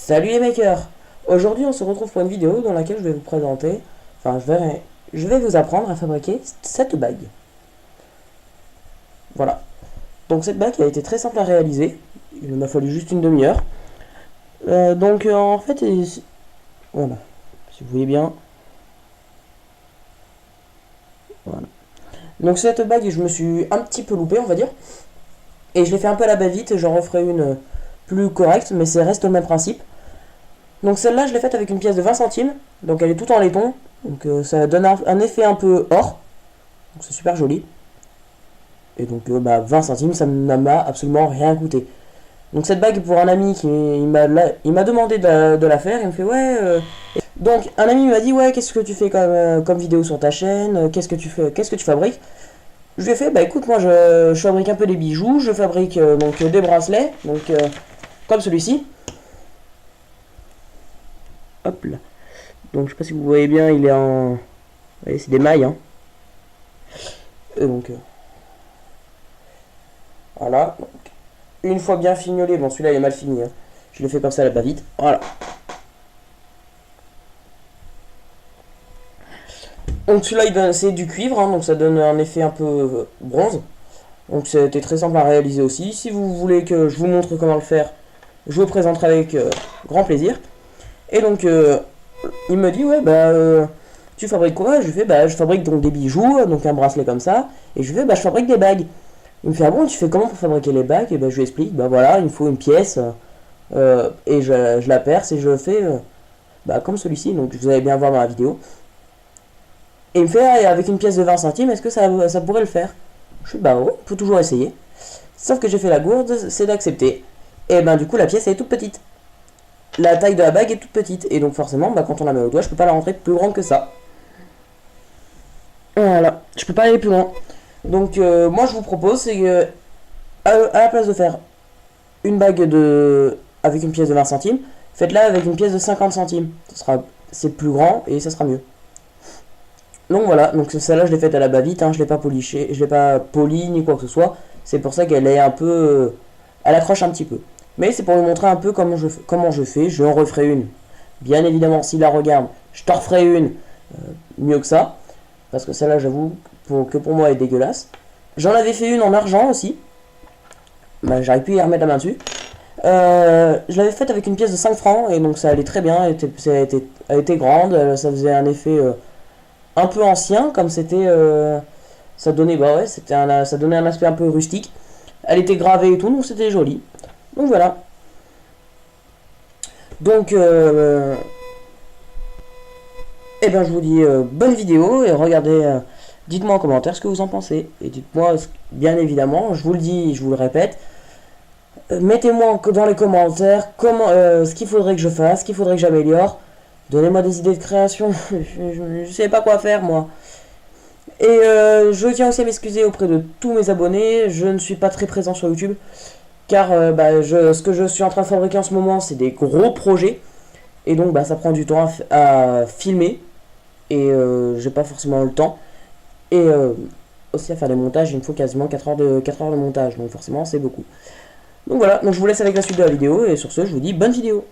Salut les makers. Aujourd'hui on se retrouve pour une vidéo dans laquelle je vais vous présenter, je vais vous apprendre à fabriquer cette bague. Voilà. Donc cette bague a été très simple à réaliser, il m'a fallu juste une demi-heure. En fait, voilà, si vous voyez bien. Voilà. Donc cette bague je me suis un petit peu loupé on va dire, et je l'ai fait un peu à la va-vite, j'en referai une plus correcte, mais ça reste le même principe. Donc celle-là, je l'ai faite avec une pièce de 20 centimes. Donc elle est toute en laiton. Donc ça donne un effet un peu or. Donc c'est super joli. Et donc 20 centimes, ça ne m'a absolument rien coûté. Donc cette bague pour un ami il m'a demandé de la faire. Il me fait ouais. Donc un ami m'a dit ouais, qu'est-ce que tu fais comme vidéo sur ta chaîne, qu'est-ce que tu fais, qu'est-ce que tu fabriques. Je lui ai fait bah écoute, moi je fabrique un peu des bijoux, je fabrique des bracelets, comme celui-ci. Hop là. Donc je sais pas si vous voyez bien, il est en... Vous voyez, c'est des mailles. Hein. Et voilà. Donc, une fois bien fignolé, bon celui-là il est mal fini. Hein. Je le fais comme ça à la va-vite. Voilà. Donc celui-là c'est du cuivre, hein, donc ça donne un effet un peu bronze. Donc c'était très simple à réaliser aussi. Si vous voulez que je vous montre comment le faire, je vous présenterai avec grand plaisir. Et donc il me dit ouais tu fabriques quoi? Je lui fais je fabrique donc des bijoux, donc un bracelet comme ça, et je lui fais je fabrique des bagues. Il me fait ah bon, tu fais comment pour fabriquer les bagues? Et je lui explique voilà, il me faut une pièce et je la perce et je fais comme celui-ci, donc vous allez bien voir dans la vidéo. Et il me fait avec une pièce de 20 centimes, est-ce que ça pourrait le faire? Je suis ouais, on peut toujours essayer. Sauf que j'ai fait la gourde, c'est d'accepter. Et du coup la pièce elle est toute petite. La taille de la bague est toute petite, et donc forcément quand on la met au doigt, je peux pas la rentrer plus grande que ça. Voilà, je peux pas aller plus loin. Donc moi je vous propose, c'est que à la place de faire une bague avec une pièce de 20 centimes, faites-la avec une pièce de 50 centimes. C'est plus grand et ça sera mieux. Donc voilà, donc celle-là je l'ai faite à la va-vite, hein, je l'ai pas polichée, je l'ai pas poli ni quoi que ce soit. C'est pour ça qu'elle est un peu, elle accroche un petit peu. Mais c'est pour vous montrer un peu comment je fais. Je en referai une. Bien évidemment, si la regarde, je t'en referai une mieux que ça. Parce que celle-là, j'avoue, que pour moi, elle est dégueulasse. J'en avais fait une en argent aussi. J'aurais pu y remettre la main dessus. Je l'avais faite avec une pièce de 5 francs. Et donc ça allait très bien. Elle était grande. Ça faisait un effet un peu ancien. Comme c'était... ça donnait, ça donnait un aspect un peu rustique. Elle était gravée et tout. Donc c'était joli. Donc voilà. Donc... je vous dis bonne vidéo et regardez, dites-moi en commentaire ce que vous en pensez. Et dites-moi, bien évidemment, je vous le dis, je vous le répète, mettez-moi dans les commentaires ce qu'il faudrait que je fasse, ce qu'il faudrait que j'améliore. Donnez-moi des idées de création, je sais pas quoi faire moi. Et je tiens aussi à m'excuser auprès de tous mes abonnés, je ne suis pas très présent sur YouTube, car ce que je suis en train de fabriquer en ce moment, c'est des gros projets. Et donc ça prend du temps à filmer. Et j'ai pas forcément le temps. Et aussi à faire des montages, il me faut quasiment 4 heures de montage. Donc forcément c'est beaucoup. Donc voilà, donc je vous laisse avec la suite de la vidéo. Et sur ce, je vous dis bonne vidéo.